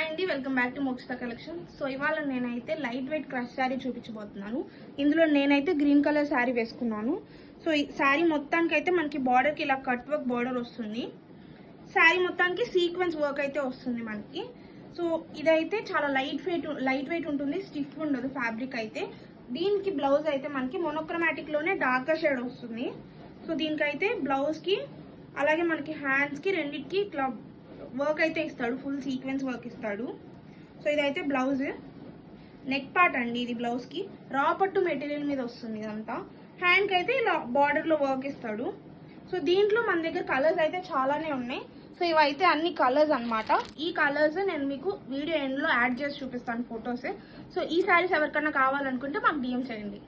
Hi అండి, welcome back to Mokshita collection. So ఇవాళ నేనైతే లైట్ వెయిట్ క్రష్ శారీ చూపించబోతున్నాను. ఇందులో నేనైతే గ్రీన్ కలర్ శారీ వేసుకున్నాను. సో ఈ శారీ మొత్తానికి అయితే మనకి బార్డర్కి ఇలా కట్ వర్క్ బార్డర్ వస్తుంది. శారీ మొత్తానికి సీక్వెన్స్ వర్క్ అయితే వస్తుంది మనకి. సో ఇదైతే చాలా లైట్ వెయిట్ ఉంటుంది, స్టిఫ్ ఉండదు ఫ్యాబ్రిక్ అయితే. దీనికి బ్లౌజ్ అయితే మనకి మోనోక్రోమాటిక్ లోనే డార్కర్ షేడ్ వస్తుంది. సో దీనికైతే బ్లౌజ్ కి అలాగే మనకి హ్యాండ్స్ కి రెండింటికి ఇట్లా వర్క్ అయితే ఇస్తాడు, ఫుల్ సీక్వెన్స్ వర్క్ ఇస్తాడు. సో ఇదైతే బ్లౌజ్ నెక్ పార్ట్ అండి. ఇది బ్లౌజ్ కి రా పట్టు మెటీరియల్ మీద వస్తుంది ఇదంతా. హ్యాండ్ కి అయితే ఇలా బార్డర్ లో వర్క్ ఇస్తాడు. సో దీంట్లో మన దగ్గర కలర్స్ అయితే చాలానే ఉన్నాయి. సో ఇవైతే అన్ని కలర్స్ అన్నమాట. ఈ కలర్స్ నేను మీకు వీడియో ఎండ్ లో యాడ్ చేసి చూపిస్తాను ఫొటోస్. సో ఈ శారీస్ ఎవరికైనా కావాలనుకుంటే మాకు డిఎం చేయండి.